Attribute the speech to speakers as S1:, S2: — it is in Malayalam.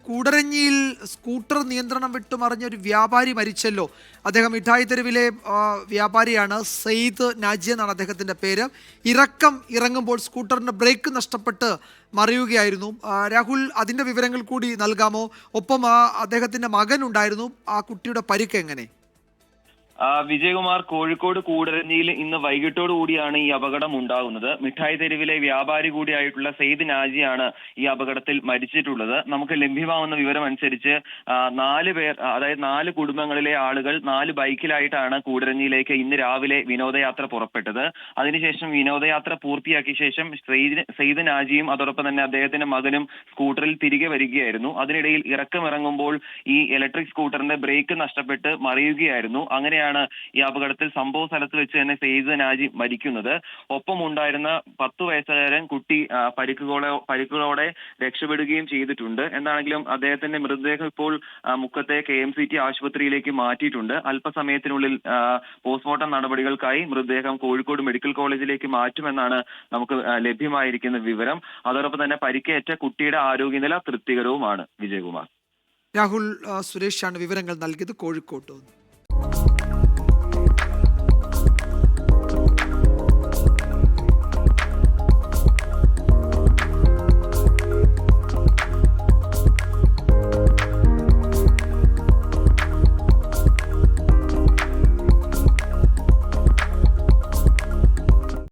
S1: കൂടരഞ്ഞിയിൽ സ്കൂട്ടർ നിയന്ത്രണം വിട്ടു മറിഞ്ഞ ഒരു വ്യാപാരി മരിച്ചല്ലോ. അദ്ദേഹം മിഠായി തെരുവിലെ വ്യാപാരിയാണ്. സെയ്ദ് നാജി എന്നാണ് അദ്ദേഹത്തിന്റെ പേര്. ഇറങ്ങുമ്പോൾ സ്കൂട്ടറിന്റെ ബ്രേക്ക് നഷ്ടപ്പെട്ട് മറിയുകയായിരുന്നു. രാഹുൽ, അതിന്റെ വിവരങ്ങൾ കൂടി നൽകാമോ? ഒപ്പം അദ്ദേഹത്തിന്റെ മകൻ ഉണ്ടായിരുന്നു. ആ കുട്ടിയുടെ പരിക്ക് എങ്ങനെ?
S2: വിജയകുമാർ, കോഴിക്കോട് കൂടരഞ്ഞിയിൽ ഇന്ന് വൈകിട്ടോടു കൂടിയാണ് ഈ അപകടം ഉണ്ടാകുന്നത്. മിഠായി തെരുവിലെ വ്യാപാരി കൂടിയായിട്ടുള്ള സെയ്ദ് നാജിയാണ് ഈ അപകടത്തിൽ മരിച്ചിട്ടുള്ളത്. നമുക്ക് ലഭ്യമാവുന്ന വിവരം അനുസരിച്ച് 4 പേർ, അതായത് 4 കുടുംബങ്ങളിലെ ആളുകൾ 4 ബൈക്കിലായിട്ടാണ് കൂടരഞ്ഞിയിലേക്ക് ഇന്ന് രാവിലെ വിനോദയാത്ര പുറപ്പെട്ടത്. അതിനുശേഷം വിനോദയാത്ര പൂർത്തിയാക്കിയ ശേഷം സെയ്ദ് നാജിയും അതോടൊപ്പം തന്നെ അദ്ദേഹത്തിന്റെ മകനും സ്കൂട്ടറിൽ തിരികെ വരികയായിരുന്നു. അതിനിടയിൽ ഇറങ്ങുമ്പോൾ ഈ ഇലക്ട്രിക് സ്കൂട്ടറിന്റെ ബ്രേക്ക് നഷ്ടപ്പെട്ട് മറിയുകയായിരുന്നു. അങ്ങനെയാണ് ഈ അപകടത്തിൽ സംഭവ സ്ഥലത്ത് വെച്ച് തന്നെ സെയ്ദ് നാജി മരിക്കുന്നത്. ഒപ്പം ഉണ്ടായിരുന്ന 10 വയസ്സുകാരൻ കുട്ടി പരിക്കുകളോടെ രക്ഷപ്പെടുകയും ചെയ്തിട്ടുണ്ട്. എന്താണെങ്കിലും അദ്ദേഹത്തിന്റെ മൃതദേഹം ഇപ്പോൾ മുക്കത്തെ KMCT ആശുപത്രിയിലേക്ക് മാറ്റിയിട്ടുണ്ട്. അല്പസമയത്തിനുള്ളിൽ പോസ്റ്റ്മോർട്ടം നടപടികൾക്കായി മൃതദേഹം കോഴിക്കോട് മെഡിക്കൽ കോളേജിലേക്ക് മാറ്റുമെന്നാണ് നമുക്ക് ലഭ്യമായിരിക്കുന്ന വിവരം. അതോടൊപ്പം തന്നെ പരിക്കേറ്റ കുട്ടിയുടെ ആരോഗ്യനില തൃപ്തികരവുമാണ്. വിജയകുമാർ.
S1: രാഹുൽ സുരേഷാണ് വിവരങ്ങൾ നൽകിയത് കോഴിക്കോട്ട്.